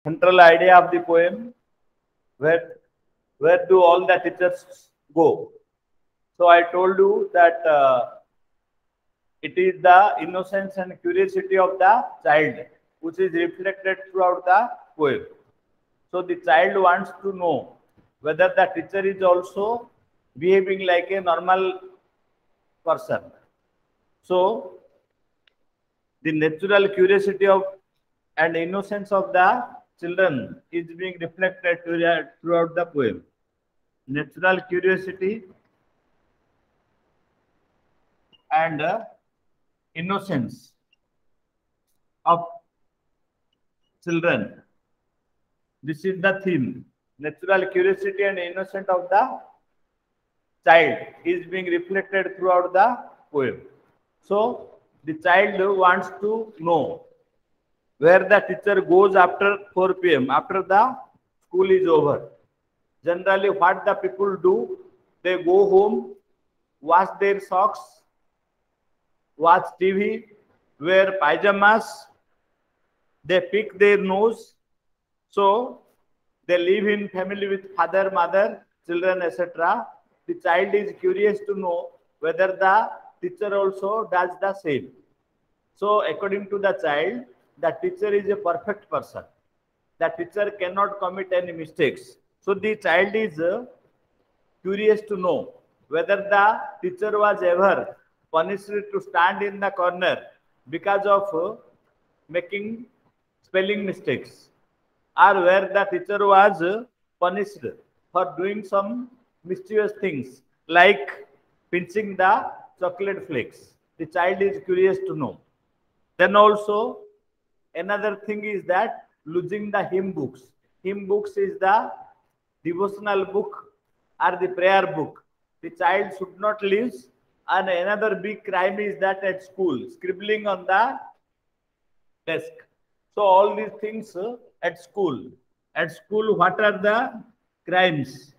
central idea of the poem. Where do all the teachers go? So I told you that it is the innocence and curiosity of the child which is reflected throughout the poem. So the child wants to know whether the teacher is also behaving like a normal person. So the natural curiosity of and innocence of the children is being reflected throughout the poem. Natural curiosity and innocence of children. This is the theme. Natural curiosity and innocence of the child is being reflected throughout the poem. So the child wants to know where the teacher goes after 4 p.m. after the school is over. Generally, what the people do, they go home, wash their socks, watch TV, wear pajamas, they pick their nose. So they live in family with father, mother, children, etc. The child is curious to know whether the teacher also does the same. So according to the child, the teacher is a perfect person. The teacher cannot commit any mistakes. So the child is curious to know whether the teacher was ever punished to stand in the corner because of making spelling mistakes, or where the teacher was punished for doing some mischievous things like pinching the chocolate flakes. The child is curious to know. Then also another thing is that losing the hymn books. Hymn books is the devotional book or the prayer book. The child should not lose. And another big crime is that at school, scribbling on the desk. So all these things at school. At school, what are the crimes?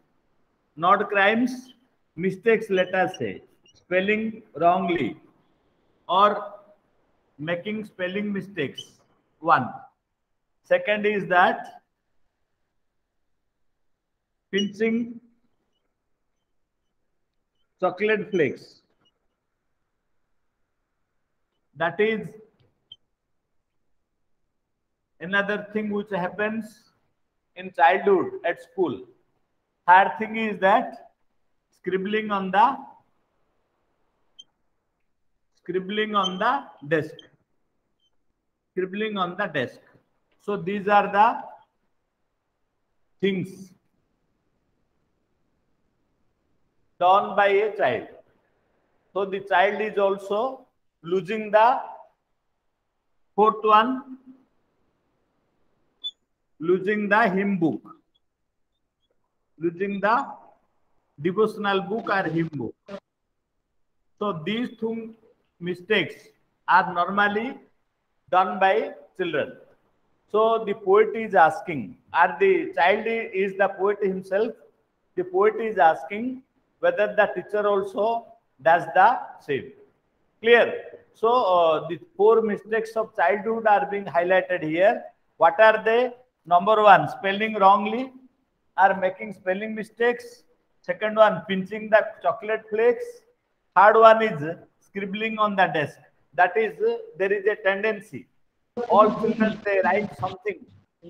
Not crimes, mistakes, let us say. Spelling wrongly or making spelling mistakes. One. Second is that pinching chocolate flakes. That is another thing which happens in childhood at school. Third thing is that scribbling on the desk. Scribbling on the desk. So these are the things done by a child. So the child is also losing the fourth one, losing the hymn book, losing the devotional book or hymn book. So these two mistakes are normally done by children. So the poet is asking, or the child is the poet himself. The poet is asking whether the teacher also does the same. Clear? So the 4 mistakes of childhood are being highlighted here. What are they? Number 1, spelling wrongly or making spelling mistakes. Second one, pinching the chocolate flakes. Third one is scribbling on the desk. That is, there is a tendency. All children, they write something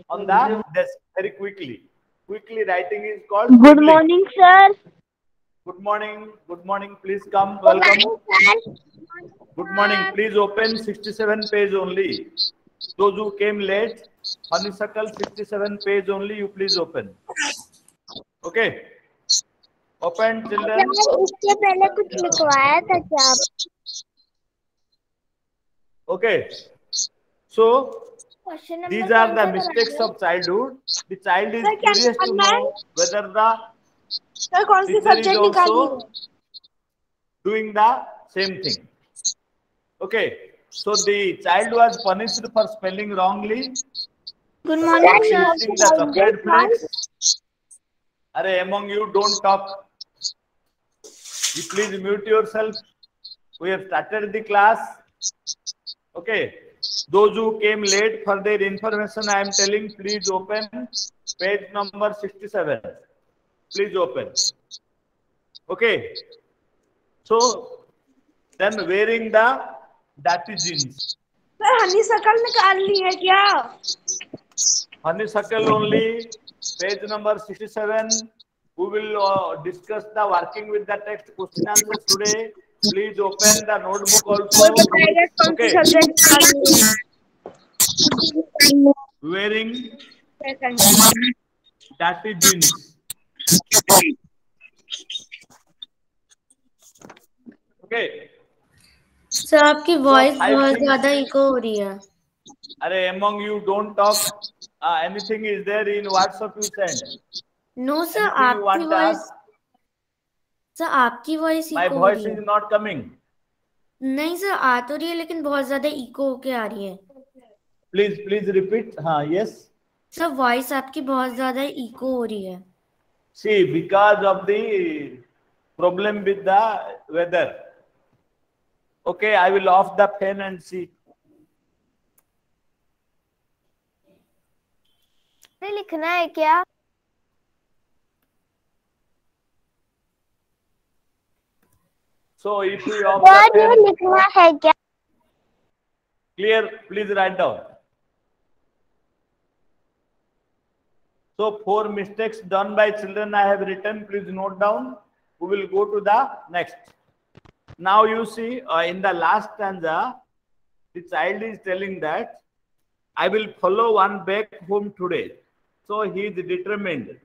on the desk very quickly. Quickly writing is called Good scribbling. morning, sir. Good morning. Good morning. Please come. Welcome. Good morning. Please open 67 page only. Those who came late, honeysuckle 67 page only. You please open. Okay. Open, children. इसके पहले कुछ लिखवाया था क्या आप? Okay. So these are the mistakes of childhood. The child is curious to know whether the teacher is also doing the same thing. Okay. So the child was punished for spelling wrongly. Good morning, sir. Pinching the chocolate flakes. Array, among you, don't talk. You please mute yourself. We have started the class. Okay. Those who came late, for their information, I am telling, please open page number 67. Please open. Okay. So then wearing the dirty jeans. Sir honeysuckle निकाल ली है क्या? Honeysuckle only, page number 67. We will discuss the working with the text question answers today. Please open the notebook also. कोई बताएगा कौन सी Okay. Subject निकालनी है? Wearing Second. dirty jeans. Okay. Sir आपकी voice I बहुत think- ज्यादा eco हो रही है. Arey, among you don't talk. Anything is there in WhatsApp you send. No sir Anything you आपकी want to voice ask? Sir आपकी voice My echo हो voice रही is है. not coming. नहीं सर आ तो रही है लेकिन बहुत ज्यादा इको होके आ रही है. Please repeat. Yes. Sir voice आपकी बहुत ज्यादा इको हो रही है. See, because of the problem with the weather. Okay, I will off the fan and see. लिखना है क्या? So if you off sir the ये fan, लिखना है क्या? clear, please write down. So 4 mistakes done by children I have written. Please note down. We will go to the next. Now you see in the last stanza, the child is telling that I will follow one back home today. So he is determined.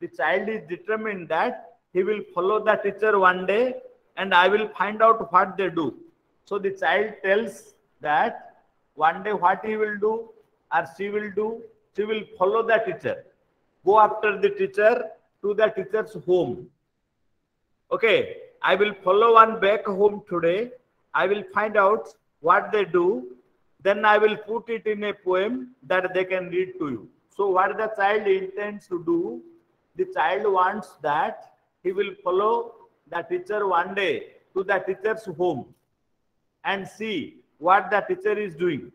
The child is determined that he will follow the teacher one day and I will find out what they do. So the child tells that one day what he will do or she will do, she will follow the teacher. Go after the teacher to the teacher's home. Okay, I will follow one back home today. I will find out what they do. Then I will put it in a poem that they can read to you. So what the child intends to do, the child wants that he will follow the teacher one day to the teacher's home and see what the teacher is doing.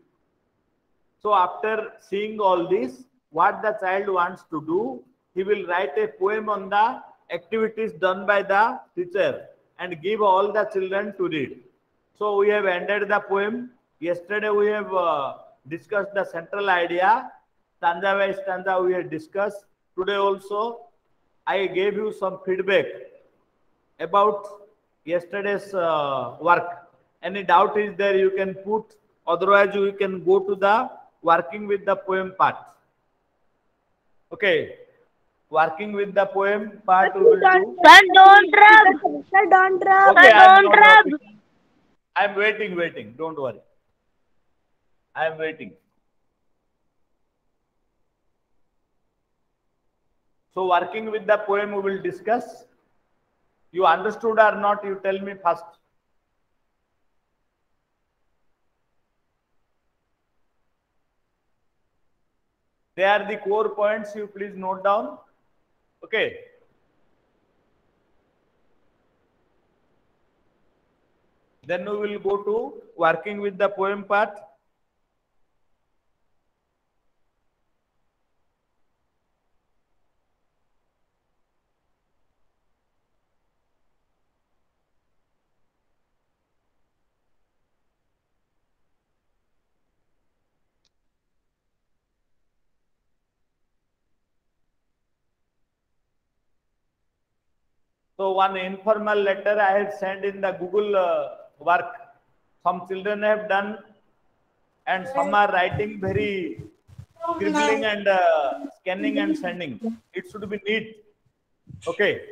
So after seeing all this, what the child wants to do, he will write a poem on the activities done by the teacher and give all the children to read. So we have ended the poem. Yesterday we have discussed the central idea. Stanza by stanza we have discussed. Today also I gave you some feedback about yesterday's work. Any doubt is there, you can put. Otherwise you can go to the working with the poem part. Okay. Working with the poem part we will do. Sir, don't rub. Sir, don't rub. Okay, I am don't not rub. working. I am waiting. Don't worry. I am waiting. So working with the poem we will discuss. You understood or not, you tell me first. They are the core points, you please note down. Okay. Then we will go to working with the poem part. So one informal letter I have sent in the Google work. Some children have done and some are writing very scribbling and scanning and sending. It should be neat. Okay.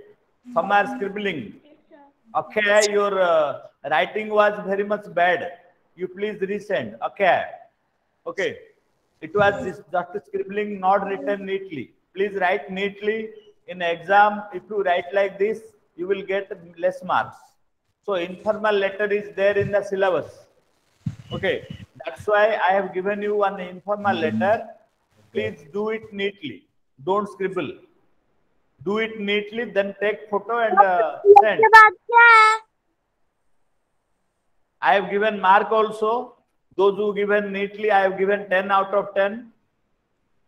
Some are scribbling. Okay, your writing was very much bad. You please resend. Okay. Okay. It was just scribbling, not written neatly. Please write neatly. In exam, if you write like this, you will get less marks. So informal letter is there in the syllabus. Okay. That's why I have given you one informal letter. Please do it neatly. Don't scribble. Do it neatly, then take photo and send. I have given mark also. Those who given neatly, I have given 10 out of 10.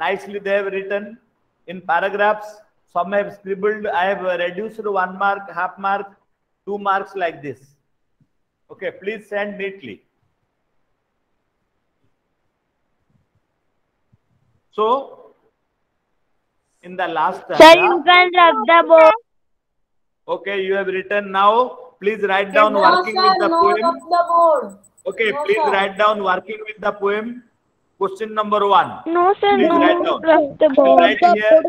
Nicely they have written in paragraphs. Some have scribbled. I have reduced 1 mark, half mark, 2 marks like this. Okay, please send neatly. So, in the last Sir, you can rub the board. okay, you have written now. Please write down working with the poem. Okay, please write down working with the poem. Question number 1. No, sir, Please no. write down. Rub the I will board. write here.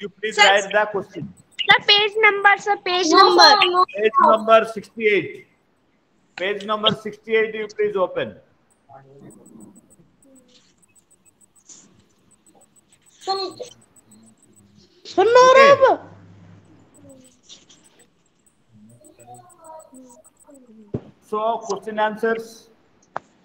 You please Sir, write the question. The page number, sir, page number. Page number 68. Page number 68, you please open. Okay. So, question answers.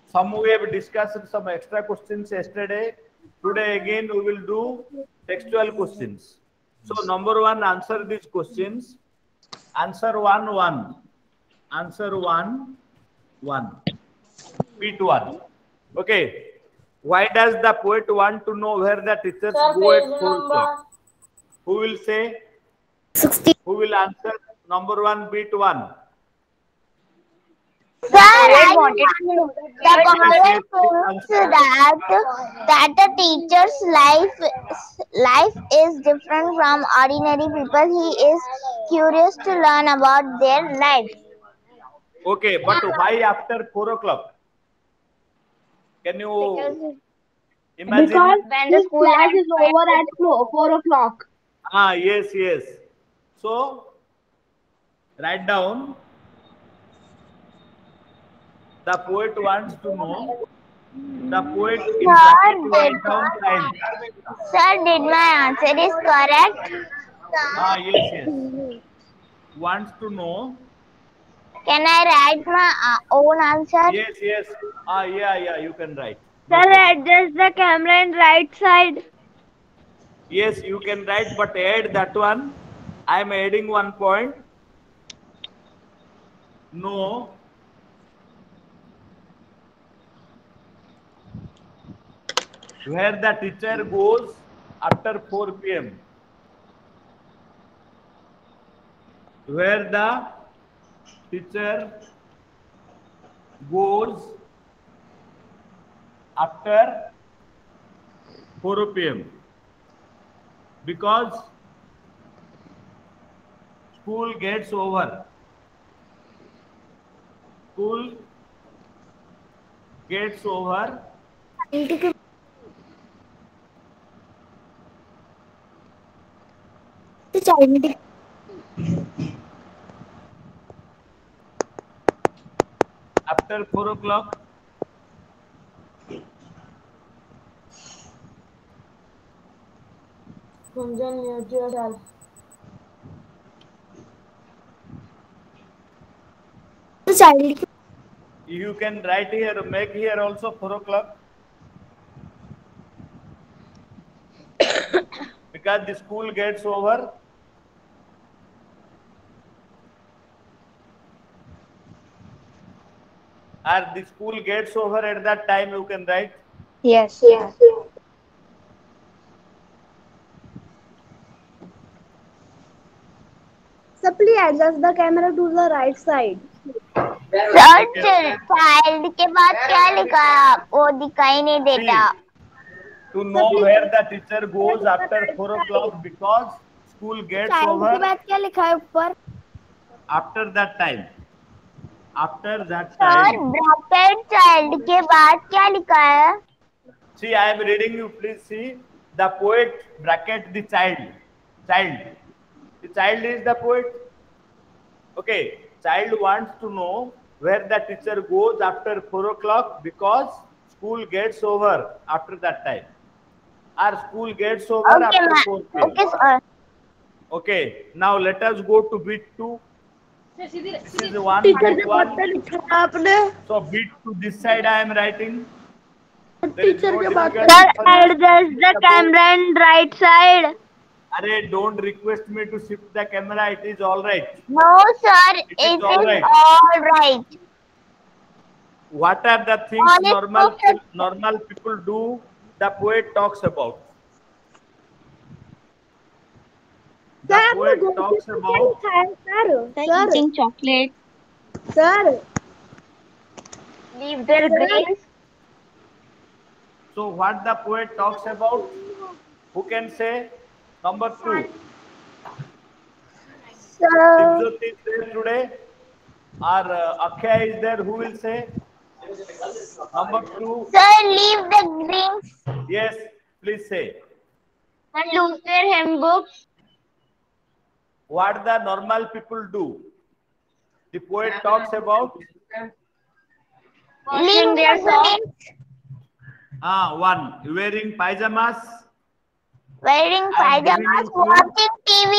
Some we have discussed some extra questions yesterday. Today again we will do textual questions. So, number 1, answer these questions. Answer 1, 1. Answer 1, 1. Beat 1. Okay. Why does the poet want to know where the teachers go at 4 o'clock? Who will say? 60. Who will answer? Number 1, beat 1. Sir, I wanted to know. The poet thinks that the teacher's life is different from ordinary people. He is curious to learn about their life. Okay, but why after 4 o'clock? Can you imagine? Because when the school class is over at 4 o'clock. Ah, yes, yes. So, write down. The poet wants to know. The poet in bracket write down time. Sir, did my answer is correct? Ah, yes, yes. Wants to know. Can I write my own answer? Yes, yes. Ah, yeah, you can write. Sir, adjust the camera in right side. Yes, you can write, but add that one. I am adding 1 point. No. Where the teacher goes after 4 p.m. Where the teacher goes after 4 p.m. because school gets over. School gets over after 4 o'clock. You can write here, make here also 4 o'clock. Because the school gets over. Or the school gets over at that time, you can write. Yes. Sir, please adjust the camera to the right side. Sir child के बाद क्या लिखा है? वो दिखाई नहीं देता. To know where the teacher goes after 4 o'clock because school gets over. Child के बाद क्या लिखा है ऊपर? After that time. After that sir time. Bracket child के बाद क्या लिखा है? See, I am reading you. Please see. The poet bracket the child. Child. The child is the poet. Okay. Child wants to know where the teacher goes after 4 o'clock because school gets over after that time. Or school gets over after 4 p.m. Okay, sir. Okay. Now let us go to bit 2. This is one. Bit 1. So bit 2 this side I am writing. Sir, adjust the camera in right side. Arey, don't request me to shift the camera. It is all right. No, sir. It is all right. What are the things All is okay. normal people do? The poet talks about. The poet talks about. Eating chocolate. Sir, Leave their grains. So what the poet talks about? Who can say? Number 2. Sir, Dipjyoti is there today, or Akshay is there? Who will say? Number 2. sir, leave the grains Yes, please say. and lose their hymn books. What the normal people do? The poet talks about. Leave their socks. 1. Wearing pajamas. Wearing I'm giving pajamas. you clue. Watching TV.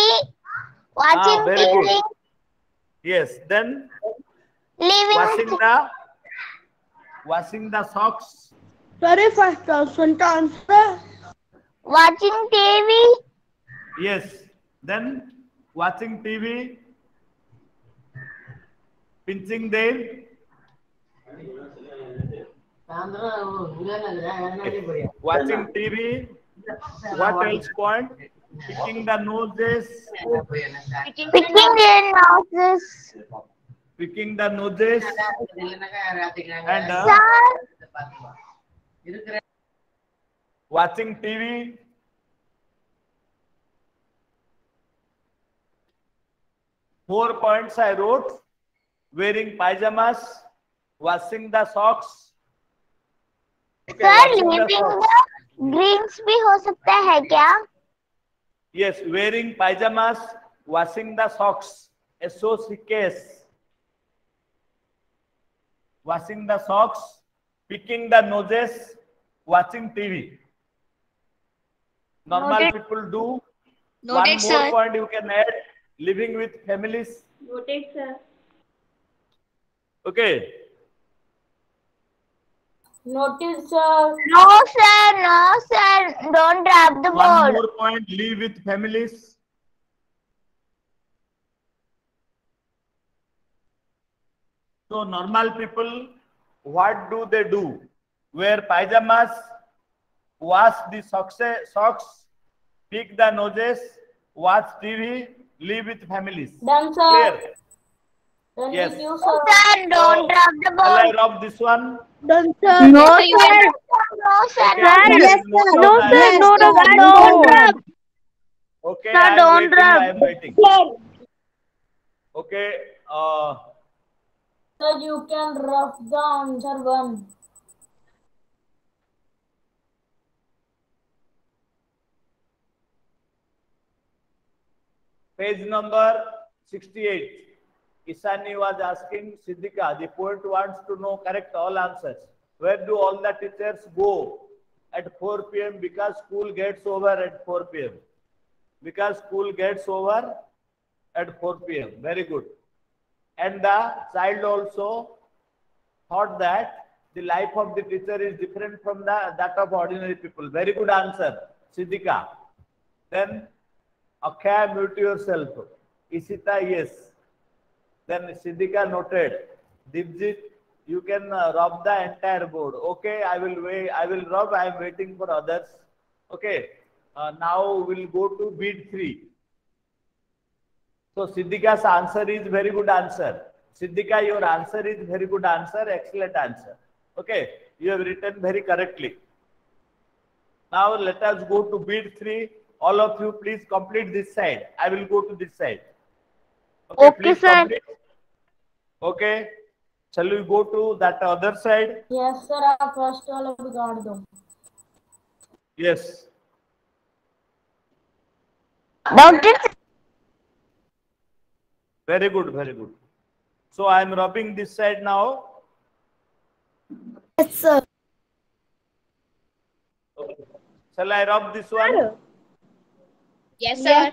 Watching Very TV. good. Yes. Then Living. washing the socks. sorry, first option to answer. Watching TV. Yes. Then watching TV. Pinching their. Watching TV. What else point? Picking the noses. Picking their noses. Picking the noses. And Sir, watching TV. Four points I wrote. Wearing pajamas. Washing the socks. Okay, sir, washing the leaving socks. the greens भी हो सकता है क्या? Yes, wearing pajamas, washing the socks. SOCKS. Washing the socks, picking the noses, watching TV. Normal Noted. people do. Noted, One more sir. point you can add. Living with families. Noted, sir. Okay. Noted, sir. No, sir. No, sir. Don't drop the One board. more point. Live with families. So normal people, what do they do? Wear pajamas, wash the socks, pick the noses, watch TV, live with families. Done, sir. Clear? Done Yes. with you, No, sir. sir. Don't drop the Shall I board. rub this one? Done, sir. No, sir. No, sir. Okay, No, there sir. is no doubt. I am- Don't drop. Okay, Sir, I am don't waiting. rub. I am waiting. Okay. Sir, you can rough the answer 1. Page number 68. Isani was asking Siddhika, the poet wants to know correct all answers. Where do all the teachers go at 4 p.m. because school gets over at 4 p.m. Because school gets over at 4 p.m. Very good. And the child also thought that the life of the teacher is different from that of ordinary people. Very good answer, Siddhika. Then Akshay, mute yourself. Isita, yes. Then Siddhika noted. Dipjit, you can rub the entire board. Okay, I will wait. I will rub. I am waiting for others. Okay. Now we'll go to beat 3. So Siddhika's answer is very good answer. Siddhika, your answer is very good answer. Excellent answer. Okay, you have written very correctly. Now let us go to beat 3. All of you, please complete this side. I will go to this side. Okay, please sir. complete. Okay. Shall we go to that other side? Yes, sir. आप first वाला बिगाड़ दो. Yes. Doctor. Very good, very good. So I am rubbing this side now. Yes, sir. Okay. Shall I rub this one? Yes, sir.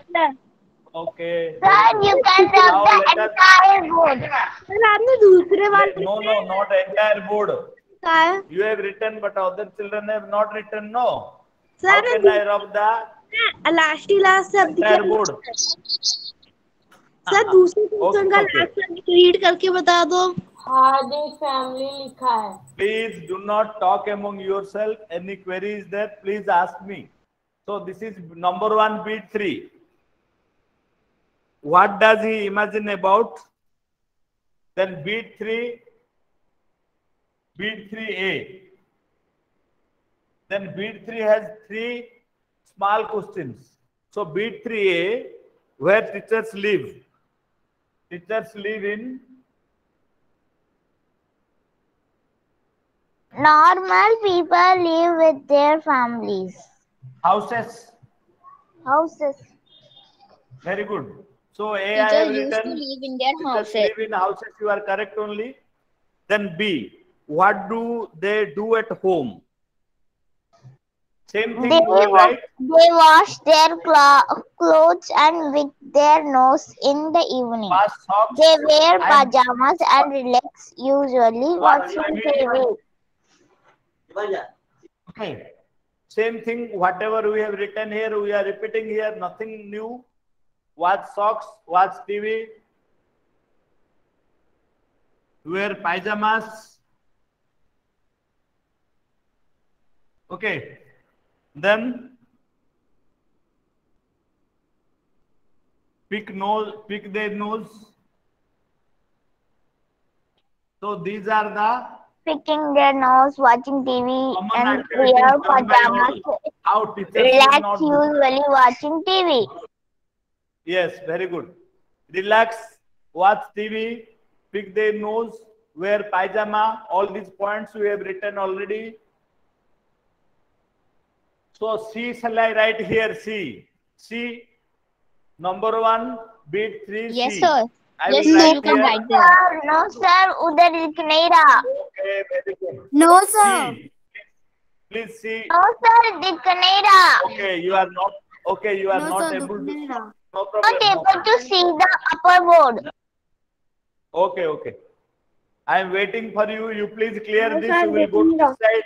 Okay. Sir, you can Now rub the let us- entire board. Sir आपने दूसरे वाले No, no, not entire board. का है. You have written, but other children have not written. No. How sir can I rub the last शब्द entire board? Sir दूसरे Okay, question का okay. Last शब्द read करके बता दो. हार्दिक फैमिली लिखा है. Please do not talk among yourself. Any query is there? Please ask me. So this is number 1, beat 3. What does he imagine about? Then beat 3A. Then beat 3 has 3 small questions. So beat 3A, where teachers live. Teachers live in Normal people live with their families. houses. Houses. Very good. So A, I have Teachers used to written. live in their Teachers houses. live in houses. You are correct only. Then B, what do they do at home? Same thing. They You will write. wash their clothes and wick their nose in the evening. Wash socks. They wear and pajamas and relax, usually watching TV. Okay. Same thing. Whatever we have written here, we are repeating here. Nothing new. Watch socks. Watch TV. Wear pajamas. Okay. Then pick their nose. So these are the Picking their nose, watching TV, common and activities wear done by pajamas. all. How teachers will Relax, not do. usually watching TV. Yes, very good. Relax, watch TV, pick their nose, wear pajama. All these points we have written already. So C shall I write here? C. Number 1, beat 3. Yes, C. sir. I Yes, will sir. write You can here. write there. No, sir. उधर लिख नहीं रहा. Okay, very good. No, sir. C. Please see. No, sir. दिख नहीं रहा. Okay, you are not. Okay, you are No, not sir, able to. Dukhnera. No Not problem. No able to see the upper board. Okay, okay. I am waiting for you. You please clear No, this. sir, You will go to Dukhnera. this side.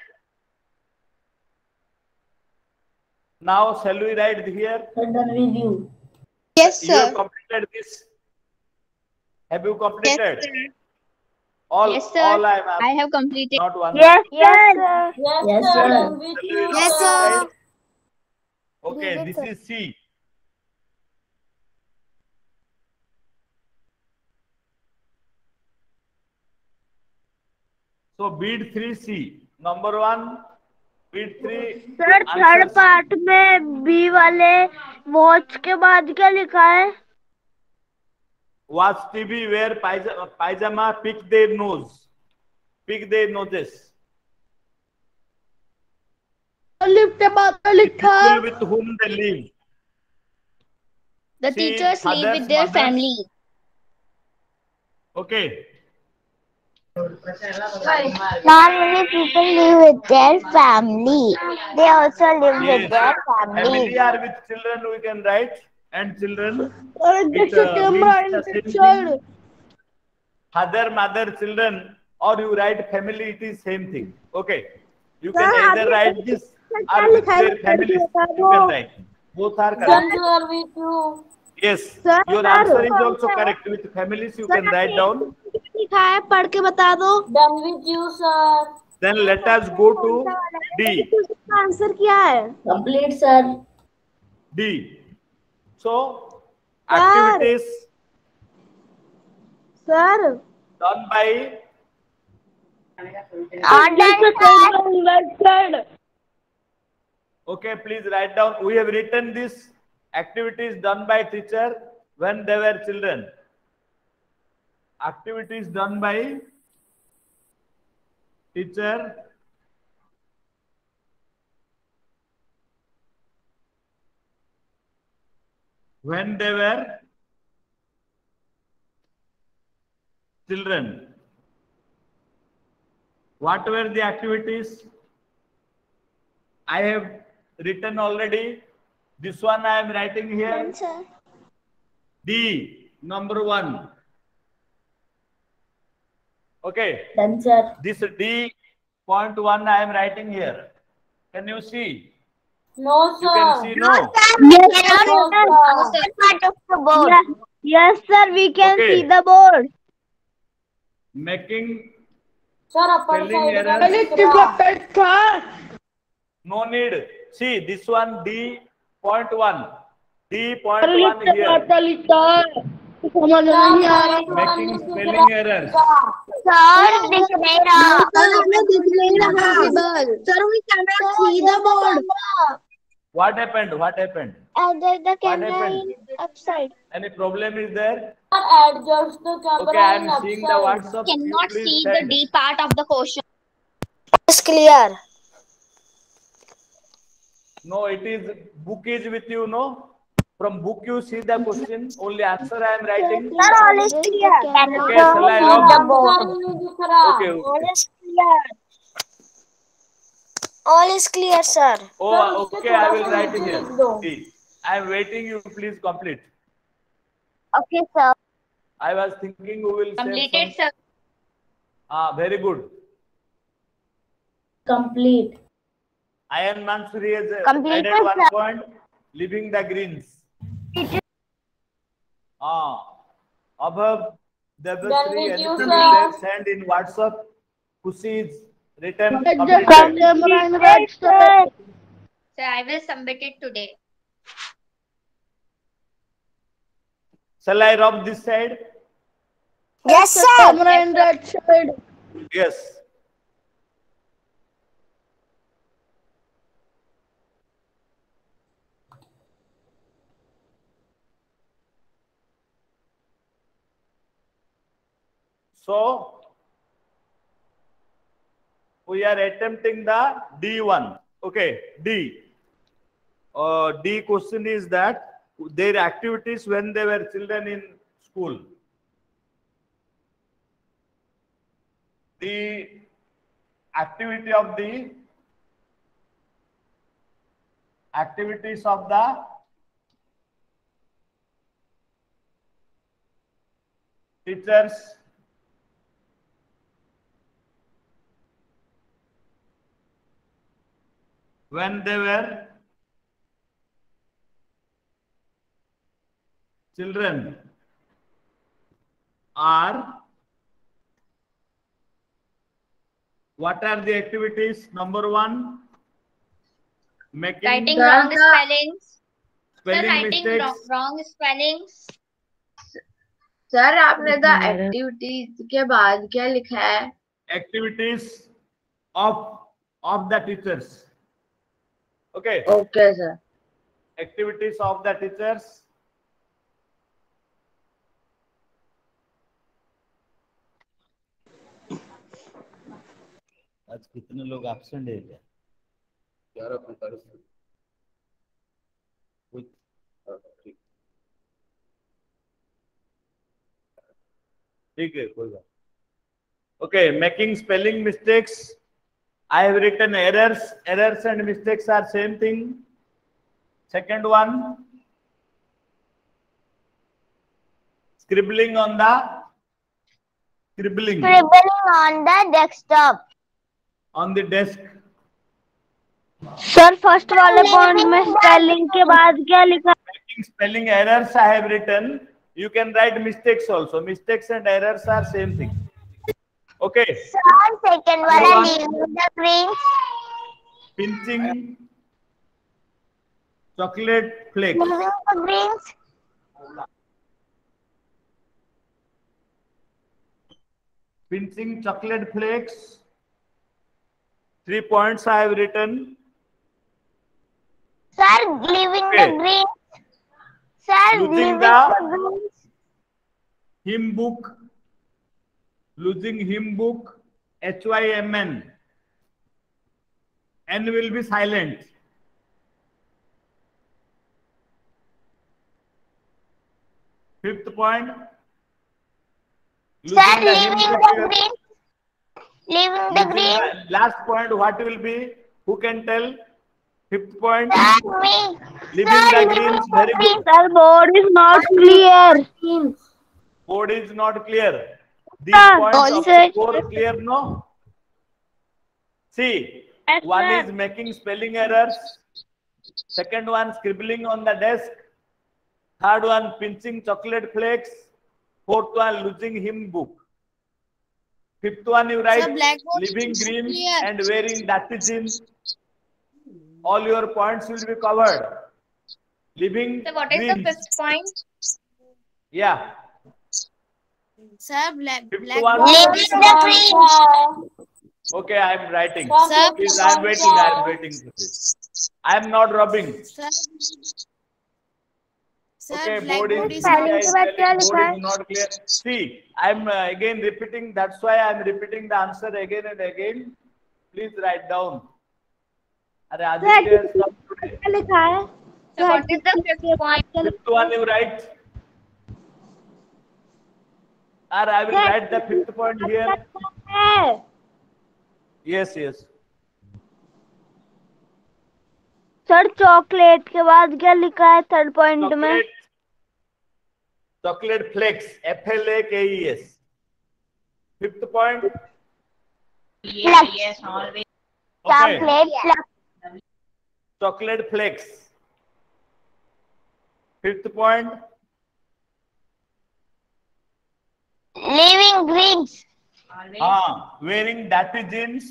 Now, shall we write here? Done with you. Yes, You have completed this. Have you completed? All, Yes, sir. all I am asking. I have completed. Not one. Yes, sir. Yes, sir. Done with Shall we you, write Yes, this sir. side? Okay, this is C. So beat 3C. Number 1, beat 3. Sir third part में B वाले watch के बाद क्या लिखा है? Watch TV, wear pajama, pick their nose. Pick their noses. Lift के बाद लिखा People with whom they live. The See, teachers live fathers, with their mothers. family. Okay. Normally, people live with their family. They also live Yes. with their family. Familiar with children, we can write. And children. और It, camera means the same side. thing. Father, mother, children, or you write family, it is same thing. Okay. You can Sir, either अभी write this क्या or with लिखा है? their families. बता You दो. can write. Both are correct. Done with you. Yes. Sir, Your answer is also correct. With families, you can write down. लिखा है पढ़ के बता दो. Done with you, sir. Then let us go to D. Answer क्या है? Complete, sir. D. So, activities Sir. done by okay, please write down. We have written this activities done by teacher when they were children. Activities done by teacher when they were children. What were the activities? I have written already. This one I am writing here. D, number 1. Okay. Done, sir. This D.1 I am writing here. Can you see? No, You can see no. Yes, Part of the board. Yes, sir. We can Okay. see the board. making Sir, upper spelling side errors. No need. See this one D.1. D.1 here. Making spelling errors. Sir, दिख नहीं रहा. Sir, we cannot see the board. What happened? What happened? The camera happened? is upside. Any problem is there? Sir, adjust the camera. Okay, I am in seeing the upside. WhatsApp. You Cannot please see the send. D part of the question. It's clear. No, it is book is with you. No, from book you see the question. Only answer I am writing. Sir, all is clear. Cannot Okay, shall I see log? the board. Sir, नहीं दिख रहा. Okay. All is clear. All is clear, sir. Oh, Sir, okay. I will write it here. लिख दो. See, I am waiting. You please complete. Okay, sir. I was thinking who will Completed, say sir. very good. Complete. Ayan Mansuri has Completed, added 1 sir. point, leaving the greens. Above Done Devasri, with you, anything sir. you have sent in WhatsApp, Kusi's written completed. Sir, I will submit it today. Shall I rub this side? Yes, sir. Yes. So, we are attempting the D1. Okay, D. D question is that their activities when they were children in school. The activity of the activities of the teachers when they were children are, what are the activities? Number 1, making Writing wrong spellings. spelling writing mistakes. wrong spellings. Sir आपने the activities के बाद क्या लिखा है? Activities of the teachers. Okay. Okay sir. Activities of the teachers. आज कितने लोग absent है क्या? 11:45. ठीक है, कोई बात. Okay, making spelling mistakes. I have written errors. Errors and mistakes are same thing. Second one, scribbling on the desktop. On the desk. Sir first वाले पॉइंट में स्पेलिंग के बाद क्या लिखा? Making spelling errors I have written. You can write mistakes also. Mistakes and errors are same thing. Okay. Sir, second one, leaving the greens. Pinching chocolate flakes. Leaving the greens. Pinching chocolate flakes. 3 points I have written. Sir, leaving Okay. the greens. Sir, Losing leaving the- the greens. Hymn book. Losing hymn book. HYMN. N will be silent. Fifth point. Sir, Losing the hymn leaving book. the greens. Leaving the Losing greens. the last point, what will be? Who can tell? Fifth point. Sir, me. Leaving Sir, the leaving greens. the Very good. greens. Sir board is not clear. Board is not clear. These points of the board clear, no? See, Yes, one sir. is making spelling errors. Second one, scribbling on the desk. Third one, pinching chocolate flakes. Fourth one, losing hymn book. Fifth one you write blackboard living is greens clear. and wearing dirty jeans. All your points will be covered. Living So what is the greens. fifth point? Yeah. Sir, Fifth one. living the dream. Okay, I am writing. Sir, Please, I am waiting. I am waiting for this. I am not rubbing. Sir, Okay, board blackboard is is telling not board is not clear. See, I am again repeating. That's why I am repeating the answer again and again. Please write down. Arey, Aditya has come today. So what is the fifth point? Fifth one you write. Or I will write the fifth point here. Yes, yes. Sir chocolate के बाद क्या लिखा है third point में? Chocolate flakes, FLAKES. Fifth point. Yes, always. Okay. Chocolate flakes. Fifth point. Living greens. Wearing dirty jeans.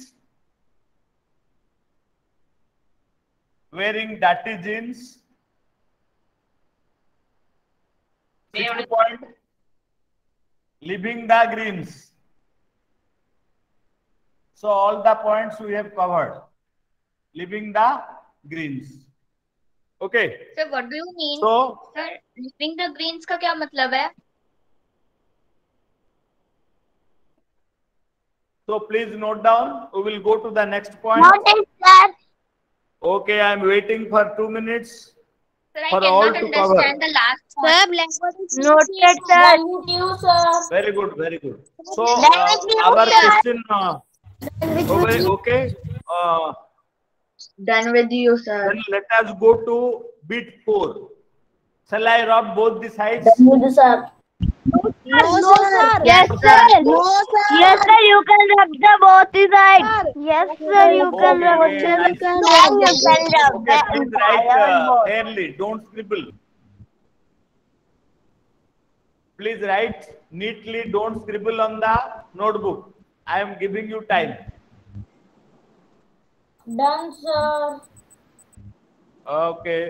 Wearing dirty jeans. Sixth point. Living the greens. So all the points we have covered. Living the greens. Okay. So what do you mean? So Sir, living the greens का क्या मतलब है? So please note down. We will go to the next point. Noted, sir. Okay, I am waiting for 2 minutes. Sir, I For all cannot to understand cover. the last one. Sir blackboard is noted sir. Very good, very good. So Let me our know, sir. question. Okay. Done with you, sir. Then let us go to bit 4. Shall I rub both the sides? No sir. Yes sir. Yes sir. You can rub the both sides. Yes sir. You can rub Okay, the nice. Okay, please write fairly. Don't scribble. Please write neatly. Don't scribble on the notebook. I am giving you time. Done, sir. Okay.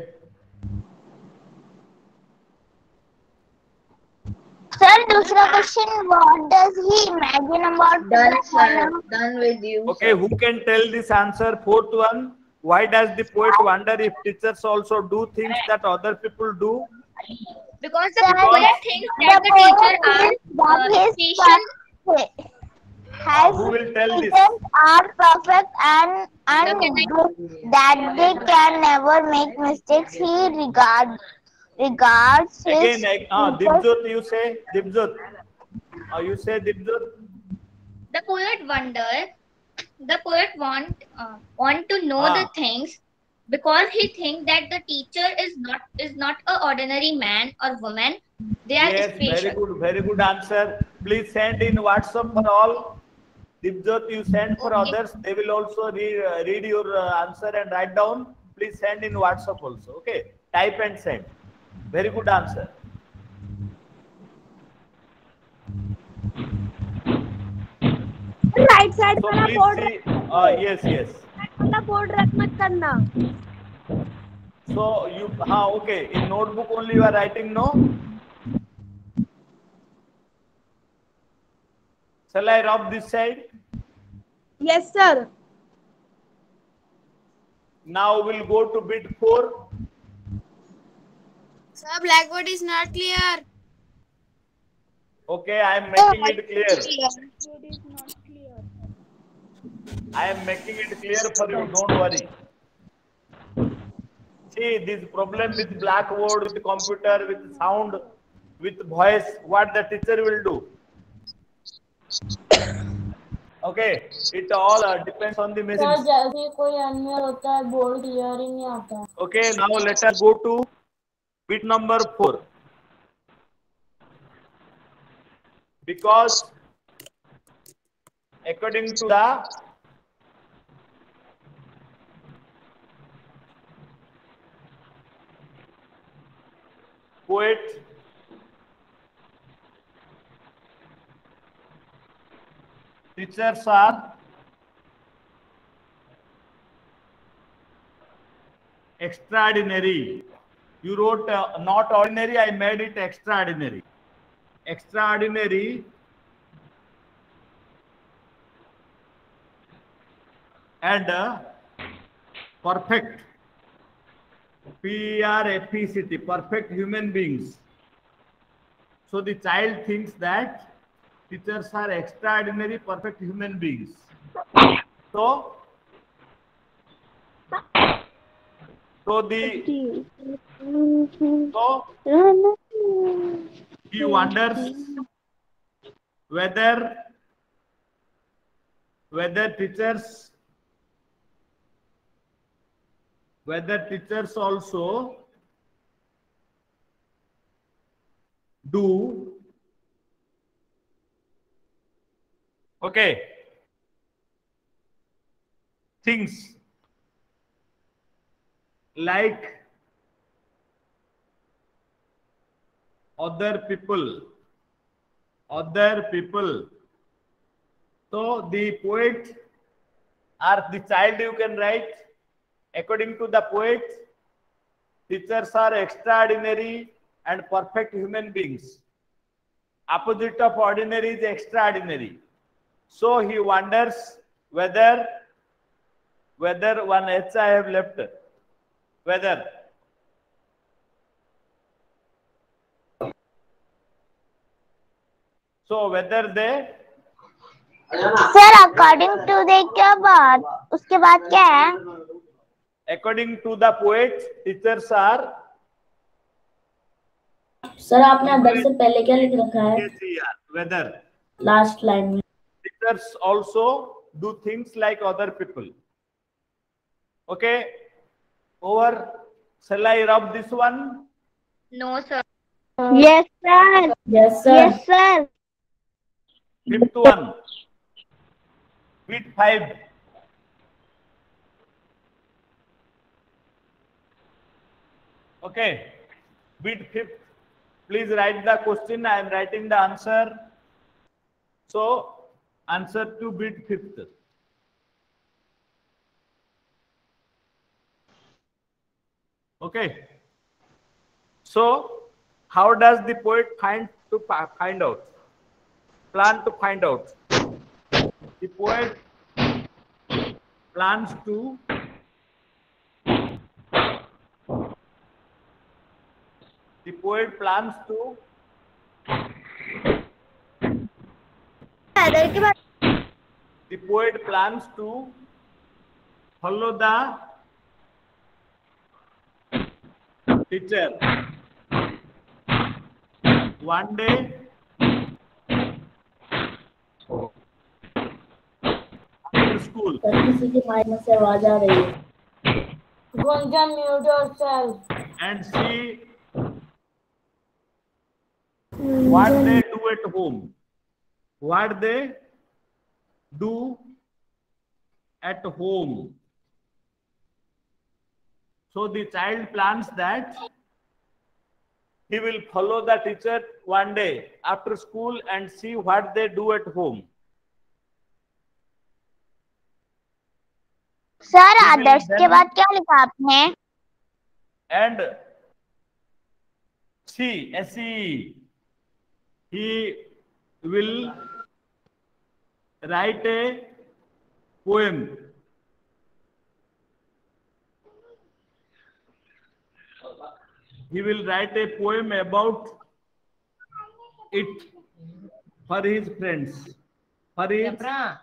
Sir, दूसरा question. What does he imagine about Done, the sir. Done with you. Okay, who can tell this answer? Fourth one. Why does the poet wonder if teachers also do things that other people do? Because the poet thinks that the teacher are patient. Who will tell this? Teachers are perfect and that they can never make mistakes. He regards his Again, Dibjot, you say Dibjot. You say Dibjot. The poet wonders. The poet want to know the things because he thinks that the teacher is not a ordinary man or woman. They are Yes, special. very good answer. Please send in WhatsApp for all. Dibjot, you send for others. They will also read your answer and write down. Please send in WhatsApp also. Okay, type and send. Very good answer. Right side So वाला please board see. Yes, yes. वाला board रख मत करना. So you, okay. In notebook only you are writing, no? Shall I rub this side? Yes sir. Now we'll go to bit 4. Sir, blackboard is not clear. Okay, I am making it clear. I am making it clear for you. Don't worry. See, this problem with blackboard, with computer, with sound, with voice, what the teacher will do. Okay, it all depends on the sir message. जैसे कोई अन्य होता है board clear ही नहीं आता है. Okay, now let us go to bit number 4. Because according to the poet, teachers are extraordinary. You wrote not ordinary, I made it extraordinary. Extraordinary and perfect. P-R-F-E-C-T, perfect human beings. So the child thinks that teachers are extraordinary, perfect human beings. So he wonders whether teachers also do things like other people. So the poet or the child, you can write, according to the poet, teachers are extraordinary and perfect human beings. Opposite of ordinary is extraordinary. So he wonders whether one H I have left, whether they sir according to they क्या बात, उसके बाद क्या है? according to the poet, teachers are. Sir आपने अंदर से पहले क्या लिख रखा है? Whether लास्ट लाइन में teachers also do things like other people. Okay, over. Shall I rub this one? No, sir. Yes, sir. Yes, sir. Yes, sir. Fifth one. Bit 5. Okay. Bit 5th. Please write the question. I am writing the answer. So, answer to bit 5th. Okay. So, how does the poet plan to find out? The poet plans to follow the teacher one day after school. किसी की mic में से आवाज आ रही है. Gunjan, mute yourself. And see what they do at home. What they do at home. So the child plans that he will follow the teacher one day after school and see what they do at home. Sir आदर्श के बाद क्या लिखा आपने? And see, he will write a poem. He will write a poem about it for his friends. For his friends.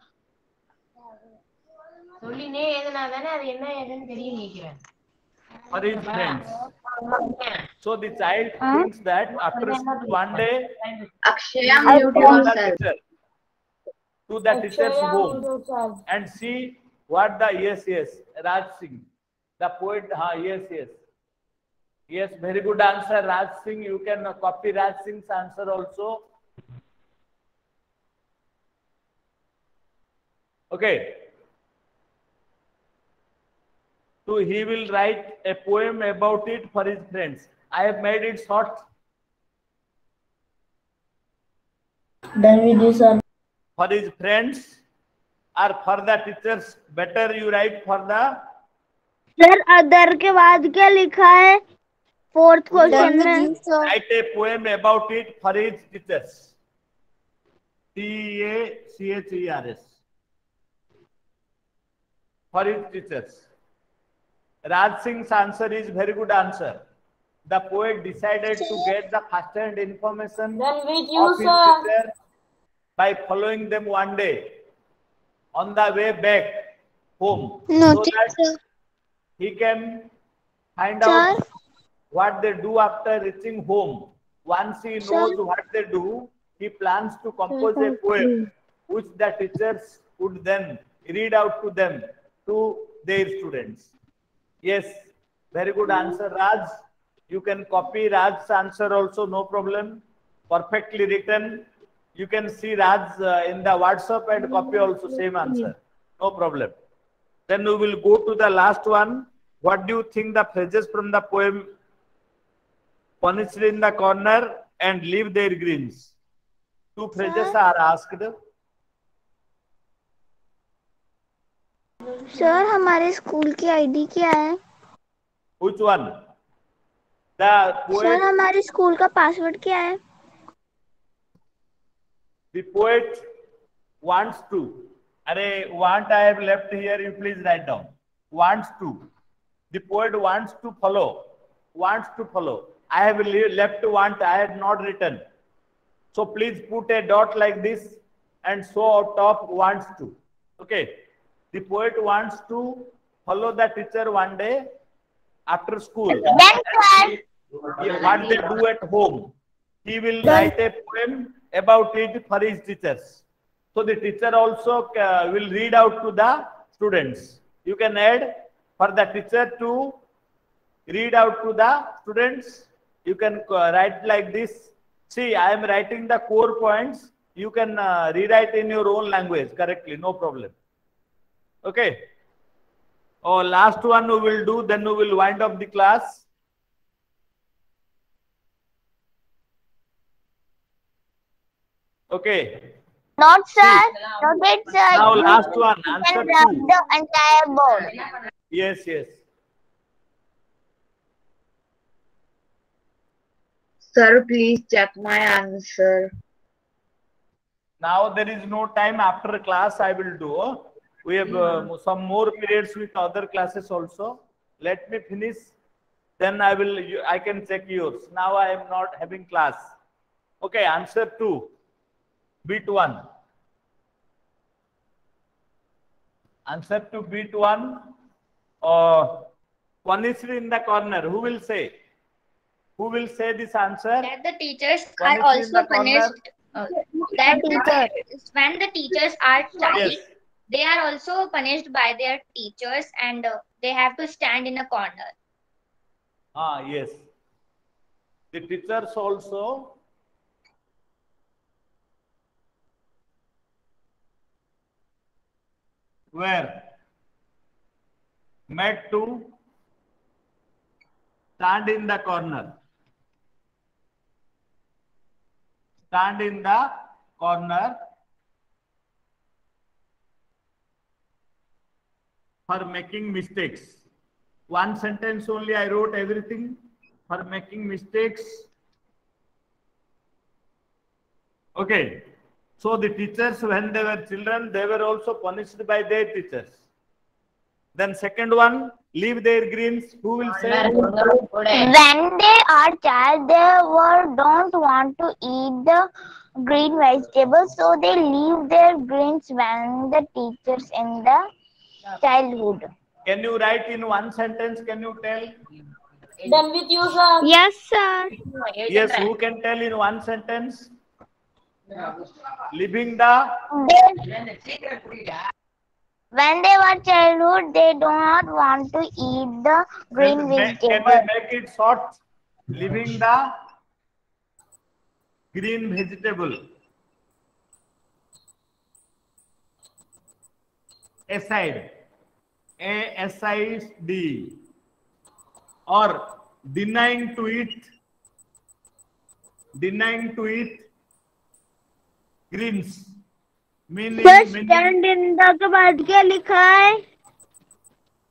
So the child thinks that after school one day Akshaya, mute yourself. to the teacher's home and see what the Raj Singh, the poet. Yes, very good answer, Raj Singh. You can copy Raj Singh's answer also. Okay. So he will write a poem about it for his friends. I have made it short. Then we do, sir. For his friends or for the teachers better you write for the sir other के बाद क्या लिखा है fourth question में? write a poem about it for his teachers. TACHERS for his teachers. Raj Singh's answer is very good answer. The poet decided to get the first-hand information Then with of you, his sir. teacher by following them one day on the way back home, so that he can find out what they do after reaching home. Once he knows what they do, he plans to compose a poem which the teachers would then read out to them, to their students. Yes, very good answer, Raj. You can copy Raj's answer also, no problem. Perfectly written. You can see Raj in the WhatsApp and copy also same answer. No problem. Then we will go to the last one. What do you think the phrases from the poem punished in the corner and leave their greens? Two phrases are asked. Sir हमारे school की ID क्या है? Which one? The poet. Sir हमारे school का password क्या है? The poet wants to. Array, want I have left here, you please write down. Wants to. The poet wants to follow. Wants to follow. I have left want, I had not written. So please put a dot like this and so on top wants to. Okay. The poet wants to follow the teacher one day after school. What they do at home. He will write a poem about it for his teachers. So the teacher also will read out to the students. You can add for the teacher to read out to the students. You can write like this. See, I am writing the core points. You can rewrite in your own language correctly, no problem. Okay. Oh, last one we will do, then we will wind up the class. Okay. Not sir. Not it, sir. Now You last one, can answer rub 2. the entire board. Yes, yes. Sir, please check my answer. Now there is no time after class I will do. We have some more periods with other classes also. Let me finish. Then I can check yours. Now I am not having class. Okay, answer 2. Bit 1. Answer to bit 1. Punished in the corner. Who will say? Who will say this answer? That the teachers Punished are in also the corner. punished. When the teachers are studying, Yes. they are also punished by their teachers, and they have to stand in a corner. Yes. The teachers also were made to stand in the corner. Stand in the corner for making mistakes. One sentence only I wrote everything for making mistakes. Okay. So the teachers, when they were children, they were also punished by their teachers. Then second one, leave their greens. Who will say? When they are child, they don't want to eat the green vegetables, so they leave their greens when the teachers in the childhood. Can you write in one sentence? Can you tell? Done with you, sir. Yes, sir. Yes, who can tell in one sentence? Leaving the When they were childhood, they do not want to eat the green Can we vegetables. make it short? Leaving the green vegetable. Aside. ASID. Or denying to eat greens. Stand in the के बाद क्या लिखा है?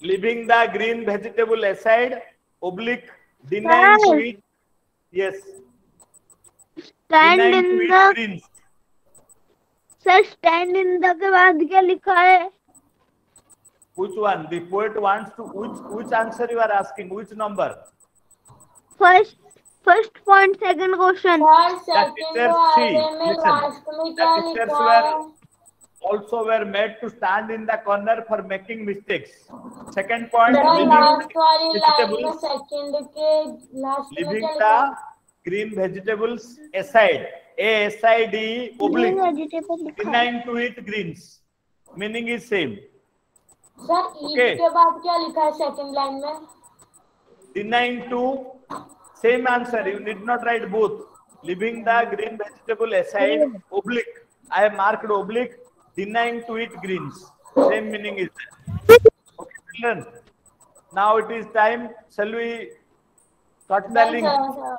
Leaving the green vegetable aside, oblique, denying to eat. Yes. Stand Denying in to eat the greens. Sir stand in the के बाद क्या लिखा है? Which one? The poet wants to. Which answer you are asking? Which number? First point second question. Sir The second teachers see. वाले में Listen. Last में The क्या teachers लिखा है? were also were made to stand in the corner for making mistakes. Second point. Sir Leaving last वाली the line में vegetables. Second के last में Leaving क्या लिखा है? the green vegetables aside. ASIDE oblique. Vegetable लिखा है। Denying to eat greens. Meaning is same. Sir eat Okay. के बाद क्या लिखा है सेकंड लाइन में? Denying to, same answer. You need not write both. Leaving the green vegetable aside, oblique. I have marked oblique. Denying to eat greens. Same meaning is there. Okay, children. Now it is time. Shall we cut the Done, link? sir.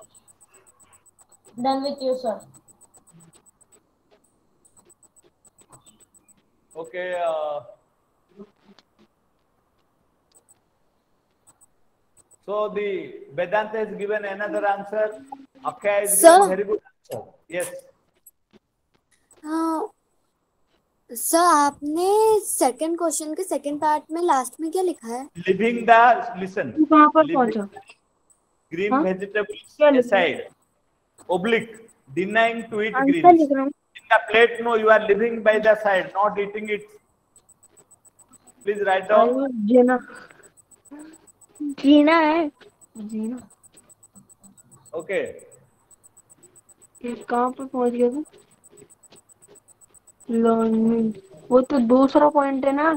Done with you, sir. Okay. So the Vedanta has given another answer. Akshaya has given very good answer. Yes. हाँ sir, आपने second question के second part में last में क्या लिखा है? Leaving the, listen. कहाँ पर Leaving पहुंचा? green हाँ? vegetables क्या लिखा aside, oblique, denying to eat answer greens. लिख रहा हूँ। In the plate, no, you are living by the side, not eating it. Please write down. जीना जीना है जीना। Okay. ये कहाँ पर पहुंच गया तू? लर्निंग, वो तो दूसरा पॉइंट है ना।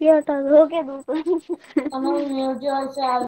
ये हटा दो क्या दूसरा? Mute yourself.